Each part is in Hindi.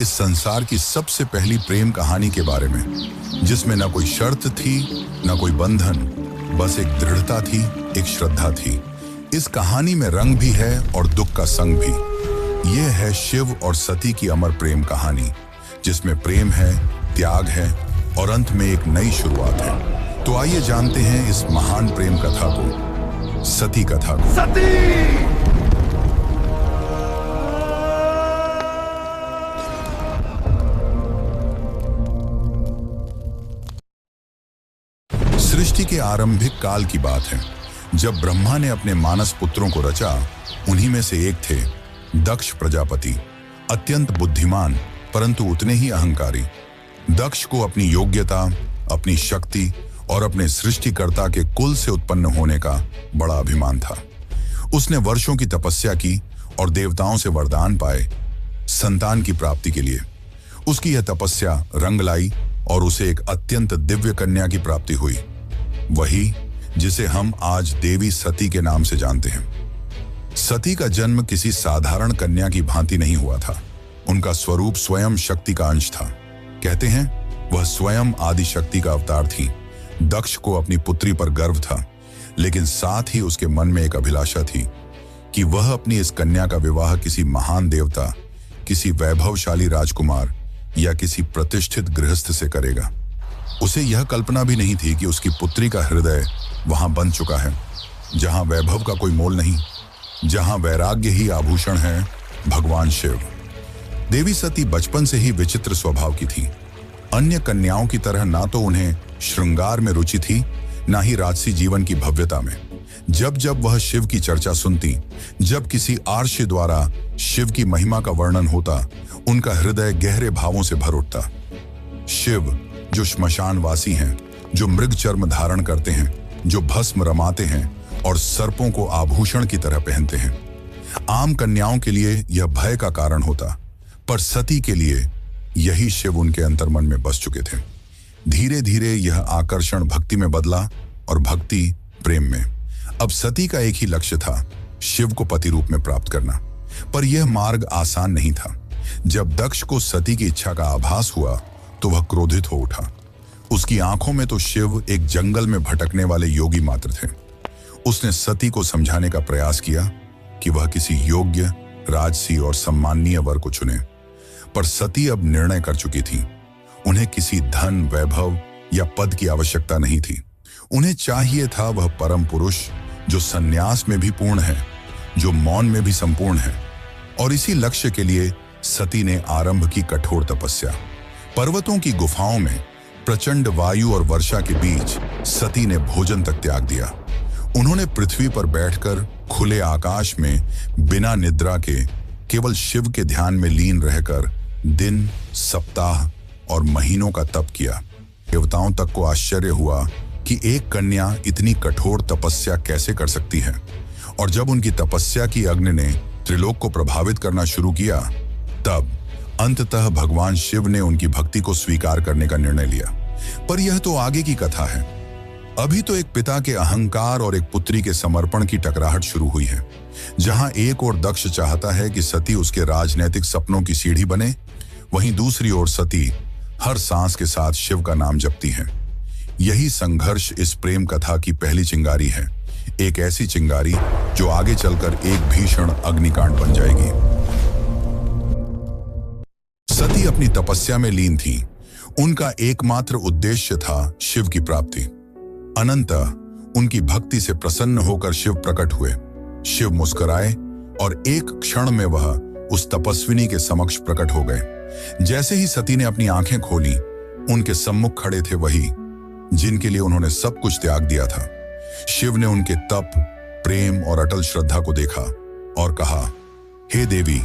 इस संसार की सबसे पहली प्रेम कहानी के बारे में, जिसमें न कोई शर्त थी, न कोई बंधन, बस एक दृढ़ता थी, एक श्रद्धा थी। इस कहानी में रंग भी है और दुख का संग भी। यह है शिव और सती की अमर प्रेम कहानी, जिसमें प्रेम है, त्याग है और अंत में एक नई शुरुआत है। तो आइए जानते हैं इस महान प्रेम कथा को, सती कथा को। सती! सृष्टि के आरंभिक काल की बात है, जब ब्रह्मा ने अपने मानस पुत्रों को रचा। उन्हीं में से एक थे दक्ष प्रजापति, अत्यंत बुद्धिमान परंतु उतने ही अहंकारी। दक्ष को अपनी योग्यता, अपनी शक्ति और अपने सृष्टिकर्ता के कुल से उत्पन्न होने का बड़ा अभिमान था। उसने वर्षों की तपस्या की और देवताओं से वरदान पाए संतान की प्राप्ति के लिए। उसकी यह तपस्या रंग लाई और उसे एक अत्यंत दिव्य कन्या की प्राप्ति हुई, वही जिसे हम आज देवी सती के नाम से जानते हैं। सती का जन्म किसी साधारण कन्या की भांति नहीं हुआ था। उनका स्वरूप स्वयं शक्ति का अंश था। कहते हैं वह स्वयं आदि शक्ति का अवतार थी। दक्ष को अपनी पुत्री पर गर्व था, लेकिन साथ ही उसके मन में एक अभिलाषा थी कि वह अपनी इस कन्या का विवाह किसी महान देवता, किसी वैभवशाली राजकुमार या किसी प्रतिष्ठित गृहस्थ से करेगा। उसे यह कल्पना भी नहीं थी कि उसकी पुत्री का हृदय वहां बन चुका है, जहां वैभव का कोई मोल नहीं, जहां वैराग्य ही आभूषण है, भगवान शिव। देवी सती बचपन से ही विचित्र स्वभाव की थी। अन्य कन्याओं की तरह ना तो उन्हें श्रृंगार में रुचि थी, ना ही राजसी जीवन की भव्यता में। जब जब वह शिव की चर्चा सुनती, जब किसी आर्ष्य द्वारा शिव की महिमा का वर्णन होता, उनका हृदय गहरे भावों से भर उठता। शिव जो श्मशानवासी हैं, जो मृग चर्म धारण करते हैं, जो भस्म रमाते हैं और सर्पों को आभूषण की तरह पहनते हैं। आम कन्याओं के लिए यह भय का कारण होता, पर सती के लिए यही शिव उनके अंतर्मन में बस चुके थे। धीरे धीरे यह आकर्षण भक्ति में बदला और भक्ति प्रेम में। अब सती का एक ही लक्ष्य था, शिव को पति रूप में प्राप्त करना। पर यह मार्ग आसान नहीं था। जब दक्ष को सती की इच्छा का आभास हुआ तो वह क्रोधित हो उठा। उसकी आंखों में तो शिव एक जंगल में भटकने वाले योगी मात्र थे। उसने सती को समझाने का प्रयास किया कि वह किसी योग्य, राजसी और सम्माननीय वर को चुने, पर सती अब निर्णय कर चुकी थी। उन्हें किसी धन, वैभव या पद की आवश्यकता नहीं थी। उन्हें चाहिए था वह परम पुरुष जो संन्यास में भी पूर्ण है, जो मौन में भी संपूर्ण है। और इसी लक्ष्य के लिए सती ने आरंभ की कठोर तपस्या। पर्वतों की गुफाओं में प्रचंड वायु और वर्षा के बीच सती ने भोजन तक त्याग दिया। उन्होंने पृथ्वी पर बैठकर खुले आकाश में बिना निद्रा के केवल शिव के ध्यान में लीन रहकर दिन, सप्ताह और महीनों का तप किया। देवताओं तक को आश्चर्य हुआ कि एक कन्या इतनी कठोर तपस्या कैसे कर सकती है। और जब उनकी तपस्या की अग्नि ने त्रिलोक को प्रभावित करना शुरू किया, तब अंततः भगवान शिव ने उनकी भक्ति को स्वीकार करने का निर्णय लिया। पर यह तो आगे की कथा है। अभी तो एक पिता के अहंकार और एक पुत्री के समर्पण की टकराहट शुरू हुई है। जहां एक ओर दक्ष चाहता है कि सती उसके राजनैतिक सपनों की सीढ़ी बने, वहीं दूसरी ओर सती हर सांस के साथ शिव का नाम जपती है। यही संघर्ष इस प्रेम कथा की पहली चिंगारी है, एक ऐसी चिंगारी जो आगे चलकर एक भीषण अग्निकांड बन जाएगी। सती अपनी तपस्या में लीन थी। उनका एकमात्र उद्देश्य था शिव की प्राप्ति। अनंतः उनकी भक्ति से प्रसन्न होकर शिव प्रकट हुए। शिव मुस्कुराए और एक क्षण में वह उस तपस्विनी के समक्ष प्रकट हो गए। जैसे ही सती ने अपनी आंखें खोली, उनके सम्मुख खड़े थे वही जिनके लिए उन्होंने सब कुछ त्याग दिया था। शिव ने उनके तप, प्रेम और अटल श्रद्धा को देखा और कहा, हे देवी,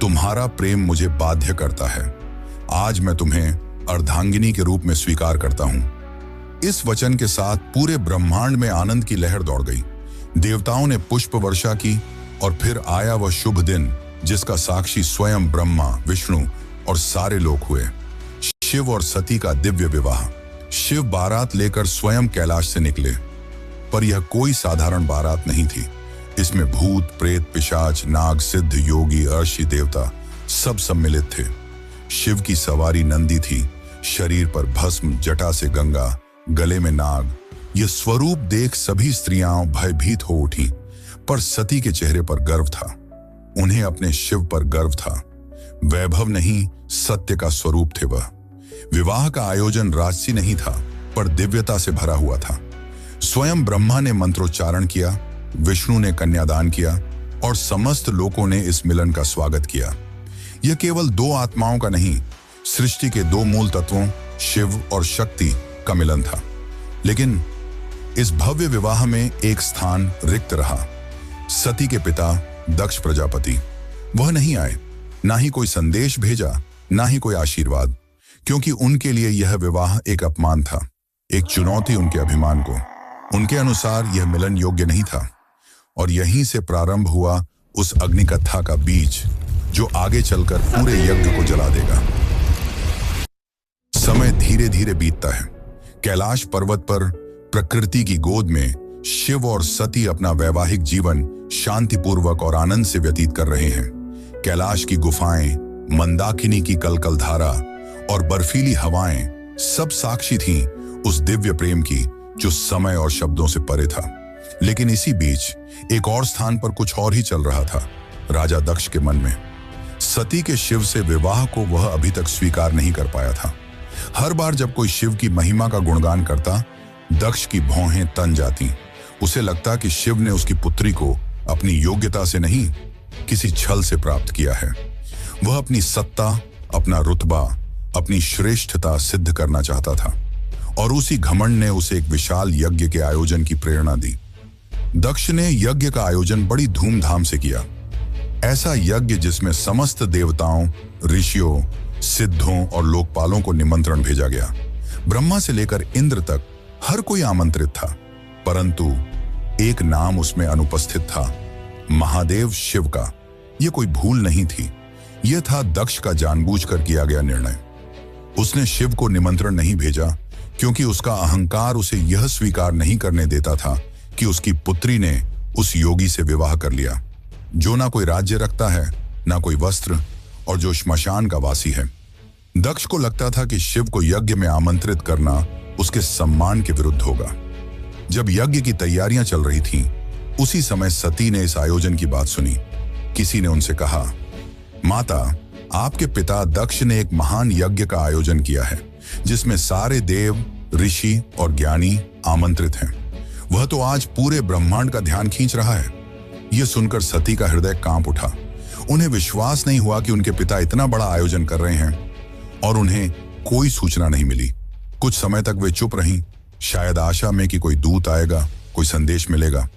तुम्हारा प्रेम मुझे बाध्य करता है। आज मैं तुम्हें अर्धांगिनी के रूप में स्वीकार करता हूं। इस वचन के साथ पूरे ब्रह्मांड में आनंद की लहर दौड़ गई। देवताओं ने पुष्प वर्षा की और फिर आया वह शुभ दिन जिसका साक्षी स्वयं ब्रह्मा, विष्णु और सारे लोक हुए। शिव और सती का दिव्य विवाह। शिव बारात लेकर स्वयं कैलाश से निकले, पर यह कोई साधारण बारात नहीं थी। इसमें भूत, प्रेत, पिशाच, नाग, सिद्ध, योगी, अर्षि, देवता सब सम्मिलित थे। शिव की सवारी नंदी थी, शरीर पर भस्म, जटा से गंगा, गले में नाग। यह स्वरूप देख सभी स्त्रियां भयभीत हो उठी, पर सती के चेहरे पर गर्व था। उन्हें अपने शिव पर गर्व था। वैभव नहीं, सत्य का स्वरूप थे वह। विवाह का आयोजन राजसी नहीं था, पर दिव्यता से भरा हुआ था। स्वयं ब्रह्मा ने मंत्रोच्चारण किया, विष्णु ने कन्यादान किया और समस्त लोगों ने इस मिलन का स्वागत किया। यह केवल दो आत्माओं का नहीं, सृष्टि के दो मूल तत्वों शिव और शक्ति का मिलन था। लेकिन इस भव्य विवाह में एक स्थान रिक्त रहा। सती के पिता दक्ष प्रजापति, वह नहीं आए, ना ही कोई संदेश भेजा, ना ही कोई आशीर्वाद, क्योंकि उनके लिए यह विवाह एक अपमान था, एक चुनौती उनके अभिमान को। उनके अनुसार यह मिलन योग्य नहीं था, और यहीं से प्रारंभ हुआ उस अग्निकथा का बीज जो आगे चलकर पूरे यज्ञ को जला देगा। समय धीरे धीरे बीतता है। कैलाश पर्वत पर प्रकृति की गोद में शिव और सती अपना वैवाहिक जीवन शांतिपूर्वक और आनंद से व्यतीत कर रहे हैं। कैलाश की गुफाएं, मंदाकिनी की कलकल धारा और बर्फीली हवाएं सब साक्षी थीं उस दिव्य प्रेम की जो समय और शब्दों से परे था। लेकिन इसी बीच एक और स्थान पर कुछ और ही चल रहा था, राजा दक्ष के मन में। सती के शिव से विवाह को वह अभी तक स्वीकार नहीं कर पाया था। हर बार जब कोई शिव की महिमा का गुणगान करता, दक्ष की भौहें तन जाती। उसे लगता कि शिव ने उसकी पुत्री को अपनी योग्यता से नहीं, किसी छल से प्राप्त किया है। वह अपनी सत्ता, अपना रुतबा, अपनी श्रेष्ठता सिद्ध करना चाहता था, और उसी घमंड ने उसे एक विशाल यज्ञ के आयोजन की प्रेरणा दी। दक्ष ने यज्ञ का आयोजन बड़ी धूमधाम से किया। ऐसा यज्ञ जिसमें समस्त देवताओं, ऋषियों, सिद्धों और लोकपालों को निमंत्रण भेजा गया। ब्रह्मा से लेकर इंद्र तक हर कोई आमंत्रित था, परंतु एक नाम उसमें अनुपस्थित था, महादेव शिव का। यह कोई भूल नहीं थी, यह था दक्ष का जानबूझकर किया गया निर्णय। उसने शिव को निमंत्रण नहीं भेजा क्योंकि उसका अहंकार उसे यह स्वीकार नहीं करने देता था कि उसकी पुत्री ने उस योगी से विवाह कर लिया, जो ना कोई राज्य रखता है, ना कोई वस्त्र, और जो श्मशान का वासी है। दक्ष को लगता था कि शिव को यज्ञ में आमंत्रित करना उसके सम्मान के विरुद्ध होगा। जब यज्ञ की तैयारियां चल रही थीं, उसी समय सती ने इस आयोजन की बात सुनी। किसी ने उनसे कहा, माता, आपके पिता दक्ष ने एक महान यज्ञ का आयोजन किया है, जिसमें सारे देव, ऋषि और ज्ञानी आमंत्रित हैं। वह तो आज पूरे ब्रह्मांड का ध्यान खींच रहा है। यह सुनकर सती का हृदय कांप उठा। उन्हें विश्वास नहीं हुआ कि उनके पिता इतना बड़ा आयोजन कर रहे हैं, और उन्हें कोई सूचना नहीं मिली। कुछ समय तक वे चुप रहीं, शायद आशा में कि कोई दूत आएगा, कोई संदेश मिलेगा।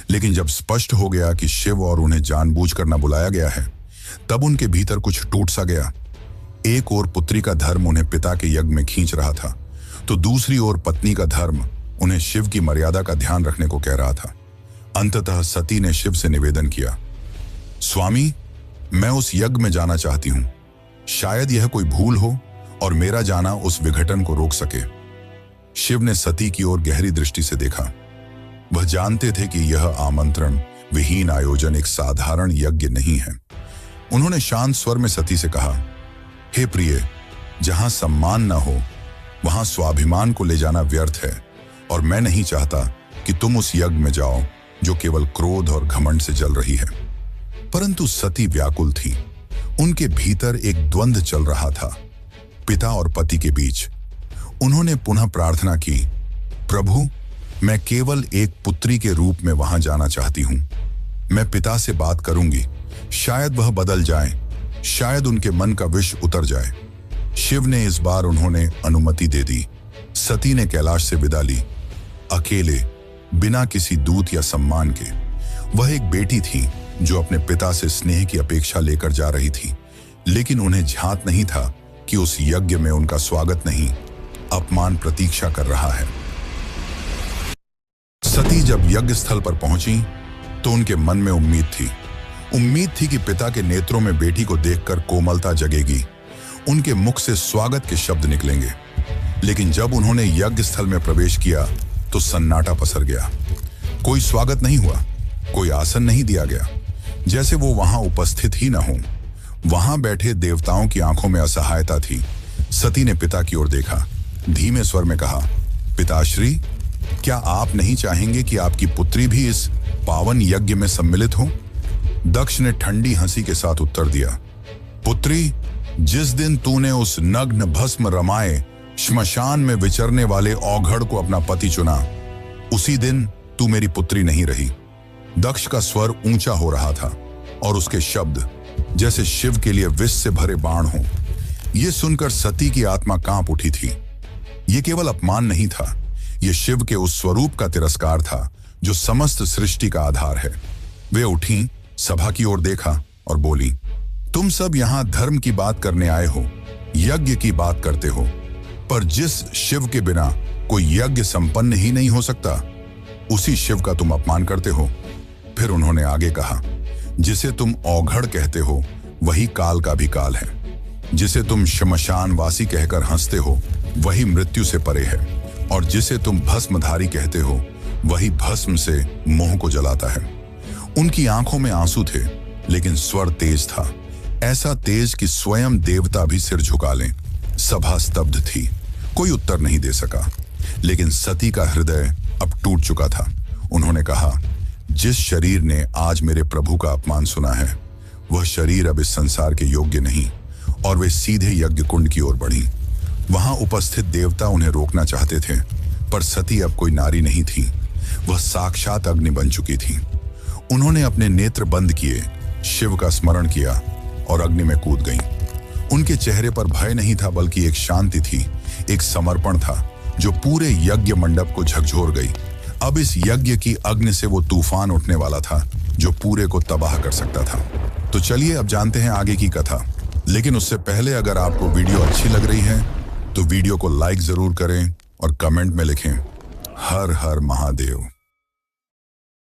लेकिन जब स्पष्ट हो गया कि शिव और उन्हें जानबूझकर न बुलाया गया है, तब उनके भीतर कुछ टूट सा गया। एक ओर पुत्री का धर्म उन्हें पिता के यज्ञ में खींच रहा था, तो दूसरी ओर पत्नी का धर्म उन्हें शिव की मर्यादा का ध्यान रखने को कह रहा था। अंततः सती ने शिव से निवेदन किया, स्वामी, मैं उस यज्ञ में जाना चाहती हूं। शायद यह कोई भूल हो और मेरा जाना उस विघटन को रोक सके। शिव ने सती की ओर गहरी दृष्टि से देखा। वह जानते थे कि यह आमंत्रण विहीन आयोजन एक साधारण यज्ञ नहीं है। उन्होंने शांत स्वर में सती से कहा, हे प्रिय, जहां सम्मान न हो वहां स्वाभिमान को ले जाना व्यर्थ है, और मैं नहीं चाहता कि तुम उस यज्ञ में जाओ जो केवल क्रोध और घमंड से जल रही है। परंतु सती व्याकुल थी। उनके भीतर एक द्वंद्व चल रहा था, पिता और पति के बीच। उन्होंने पुनः प्रार्थना की, प्रभु, मैं केवल एक पुत्री के रूप में वहां जाना चाहती हूं। मैं पिता से बात करूंगी, शायद वह बदल जाएं, शायद उनके मन का विष उतर जाए। शिव ने इस बार उन्होंने अनुमति दे दी। सती ने कैलाश से विदा ली, अकेले, बिना किसी दूत या सम्मान के। वह एक बेटी थी जो अपने पिता से स्नेह की अपेक्षा लेकर जा रही थी, लेकिन उन्हें झांत नहीं था कि उस यज्ञ में उनका स्वागत नहीं, अपमान प्रतीक्षा कर रहा है। सती जब यज्ञ स्थल पर पहुंची तो उनके मन में उम्मीद थी कि पिता के नेत्रों में बेटी को देखकर कोमलता जगेगी, उनके मुख से स्वागत के शब्द निकलेंगे। लेकिन जब उन्होंने यज्ञ स्थल में प्रवेश किया तो सन्नाटा पसर गया। कोई स्वागत नहीं हुआ, कोई आसन नहीं दिया गया, जैसे वो वहां उपस्थित ही न हो। वहां बैठे देवताओं की आंखों में असहायता थी। सती ने पिता की ओर देखा, धीमे स्वर में कहा, पिताश्री, क्या आप नहीं चाहेंगे कि आपकी पुत्री भी इस पावन यज्ञ में सम्मिलित हो? दक्ष ने ठंडी हंसी के साथ उत्तर दिया, पुत्री, जिस दिन तूने उस नग्न भस्म रमाए श्मशान में विचरने वाले औघड़ को अपना पति चुना, उसी दिन तू मेरी पुत्री नहीं रही। दक्ष का स्वर ऊंचा हो रहा था और उसके शब्द जैसे शिव के लिए विष से भरे बाण हों। यह सुनकर सती की आत्मा कांप उठी थी। यह केवल अपमान नहीं था, यह शिव के उस स्वरूप का तिरस्कार था जो समस्त सृष्टि का आधार है। वे उठी, सभा की ओर देखा और बोली, तुम सब यहां धर्म की बात करने आए हो, यज्ञ की बात करते हो, पर जिस शिव के बिना कोई यज्ञ संपन्न ही नहीं हो सकता, उसी शिव का तुम अपमान करते हो। फिर उन्होंने आगे कहा, जिसे तुम औघड़ कहते हो वही काल का भी काल है। जिसे तुम श्मशानवासी कहकर हंसते हो वही मृत्यु से परे है, और जिसे तुम भस्मधारी कहते हो वही भस्म से मोह को जलाता है। उनकी आंखों में आंसू थे, लेकिन स्वर तेज था, ऐसा तेज कि स्वयं देवता भी सिर झुका लें। सभा स्तब्ध थी, कोई उत्तर नहीं दे सका, लेकिन सती का हृदय अब टूट चुका था। उन्होंने कहा, जिस शरीर ने आज मेरे प्रभु का अपमान सुना है, वह शरीर अब इस संसार के योग्य नहीं। और वे सीधे यज्ञ कुंड की ओर बढ़ी। वहां उपस्थित देवता उन्हें रोकना चाहते थे, पर सती अब कोई नारी नहीं थी, वह साक्षात अग्नि बन चुकी थी। उन्होंने अपने नेत्र बंद किए, शिव का स्मरण किया और अग्नि में कूद गईं। उनके चेहरे पर भय नहीं था, बल्कि एक शांति थी, एक समर्पण था जो पूरे यज्ञ मंडप को झकझोर गई। अब इस यज्ञ की अग्नि से वो तूफान उठने वाला था जो पूरे को तबाह कर सकता था। तो चलिए अब जानते हैं आगे की कथा। लेकिन उससे पहले अगर आपको वीडियो अच्छी लग रही है तो वीडियो को लाइक जरूर करें और कमेंट में लिखें, हर हर महादेव।